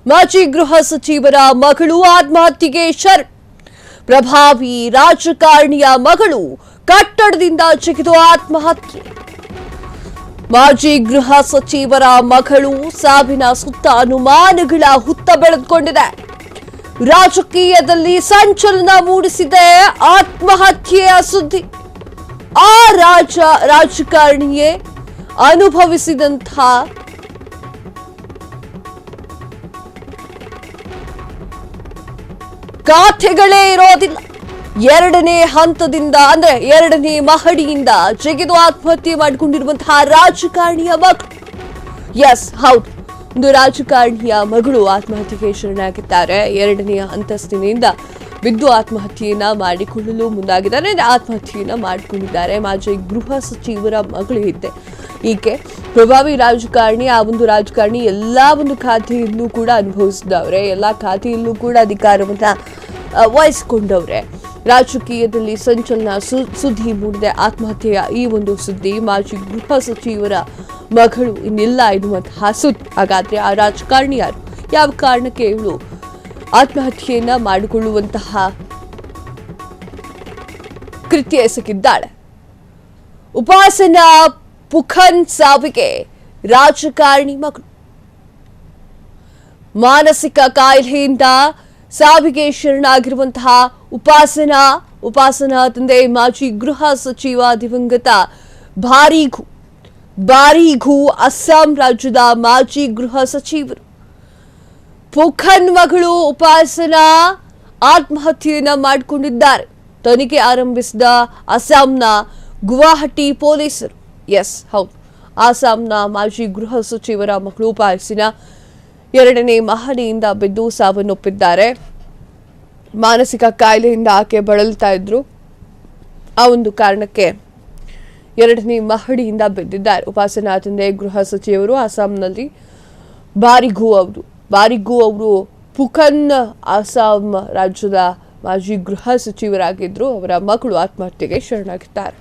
ಮಾಜಿ ಗೃಹ ಸಚಿವರ ಮಗಳು ಆತ್ಮಹತ್ಯೆಗೆ ಶರಣ್. ಪ್ರಭಾವಿ ರಾಜಕಾರಣಿಯ ಮಗಳು ಕಟ್ಟಡದಿಂದ ಜಿಗಿದು ಆತ್ಮಹತ್ಯೆ. ಮಾಜಿ ಗೃಹ ಸಚಿವರ ಮಗಳು ಸಾವಿನ ಸುತ್ತ ಅನುಮಾನಗಳ ಹುತ್ತ ಬೆಳೆದುಕೊಂಡಿದೆ. ರಾಜಕೀಯದಲ್ಲಿ ಸಂಚಲನ ಮೂಡಿಸಿದೆ ಆತ್ಮಹತ್ಯೆಯ ಸುದ್ದಿ. ಆ ರಾಜಕಾರಣಿಯೇ ಅನುಭವಿಸಿದಂತಹ ಗಾಥೆಗಳೇ ಇರೋದಿಲ್ಲ. ಎರಡನೇ ಹಂತದಿಂದ ಅಂದ್ರೆ ಎರಡನೇ ಮಹಡಿಯಿಂದ ಜಿಗಿದು ಆತ್ಮಹತ್ಯೆ ಮಾಡಿಕೊಂಡಿರುವಂತಹ ರಾಜಕಾರಣಿಯ ಮಗಳು. ಎಸ್, ಹೌದು, ಒಂದು ರಾಜಕಾರಣಿಯ ಮಗಳು ಆತ್ಮಹತ್ಯೆಗೆ ಶರಣಾಗಿದ್ದಾರೆ. ಎರಡನೆಯ ಅಂತಸ್ತಿನಿಂದ ಬಿದ್ದು ಆತ್ಮಹತ್ಯೆಯನ್ನ ಮಾಡಿಕೊಳ್ಳಲು ಮುಂದಾಗಿದ್ದಾರೆ. ಆತ್ಮಹತ್ಯೆಯನ್ನ ಮಾಡಿಕೊಂಡಿದ್ದಾರೆ. ಮಾಜಿ ಗೃಹ ಸಚಿವರ ಮಗಳು ಈಕೆ ಪ್ರಭಾವಿ ರಾಜಕಾರಣಿ. ಆ ಒಂದು ರಾಜಕಾರಣಿ ಎಲ್ಲಾ ಒಂದು ಖಾತೆಯಲ್ಲೂ ಕೂಡ ಅನುಭವಿಸಿದವ್ರೆ, ಎಲ್ಲಾ ಖಾತೆಯಲ್ಲೂ ಕೂಡ ಅಧಿಕಾರವನ್ನ ವಹಿಸಿಕೊಂಡವ್ರೆ. ರಾಜಕೀಯದಲ್ಲಿ ಸಂಚಲನ ಸುದ್ದಿ ಮೂಡಿದೆ ಆತ್ಮಹತ್ಯೆಯ ಈ ಒಂದು ಸುದ್ದಿ. ಮಾಜಿ ಗೃಹ ಸಚಿವರ ಮಗಳು ಇನ್ನಿಲ್ಲ ಎನ್ನುವಂತಹ ಸುದ್ದಿ. ಹಾಗಾದ್ರೆ ಆ ರಾಜಕಾರಣಿ ಯಾರು? ಯಾವ ಕಾರಣಕ್ಕೆ ಇವಳು ಆತ್ಮಹತ್ಯೆಯನ್ನ ಮಾಡಿಕೊಳ್ಳುವಂತಹ ಕೃತ್ಯ ಎಸಗಿದ್ದಾಳೆ? ಉಪಾಸನಾ ಪುಖನ್ ಸಾವಿಗೆ ರಾಜಕಾರಣಿ ಮಗಳು. ಮಾನಸಿಕ ಕಾಯಿಲೆಯಿಂದ ಸಾವಿಗೆ ಶರಣಾಗಿರುವಂತಹ ಉಪಾಸನಾ ತಂದೆ ಮಾಜಿ ಗೃಹ ಸಚಿವ ದಿವಂಗತ ಬಾರಿಗೂ ಅಸ್ಸಾಂ ರಾಜ್ಯದ ಮಾಜಿ ಗೃಹ ಸಚಿವರು. ಪುಖನ್ ಮಗಳು ಉಪಾಸನಾ ಆತ್ಮಹತ್ಯೆಯನ್ನ ಮಾಡಿಕೊಂಡಿದ್ದಾರೆ. ತನಿಖೆ ಆರಂಭಿಸಿದ ಅಸ್ಸಾಂನ ಗುವಾಹಟಿ ಪೊಲೀಸರು. ಎಸ್, ಹೌದು, ಅಸ್ಸಾಂನ ಮಾಜಿ ಗೃಹ ಸಚಿವರ ಮಗಳು ಉಪಾಸನಾ ಎರಡನೇ ಮಹಡಿಯಿಂದ ಬಿದ್ದು ಸಾವನ್ನಪ್ಪಿದ್ದಾರೆ. ಮಾನಸಿಕ ಕಾಯಿಲೆಯಿಂದ ಆಕೆ ಬಳಲ್ತಾ ಇದ್ರು. ಆ ಒಂದು ಕಾರಣಕ್ಕೆ ಎರಡನೇ ಮಹಡಿಯಿಂದ ಬಿದ್ದಿದ್ದಾರೆ. ಉಪಾಸನಾ ತಂದೆ ಗೃಹ ಸಚಿವರು ಅಸ್ಸಾಂನಲ್ಲಿ ಬಾರಿಗೂ ಅವರು ಪುಖನ್ ಅಸ್ಸಾಂ ರಾಜ್ಯದ ಮಾಜಿ ಗೃಹ ಸಚಿವರಾಗಿದ್ರು. ಅವರ ಮಗಳು ಆತ್ಮಹತ್ಯೆಗೆ ಶರಣಾಗಿದ್ದಾರೆ.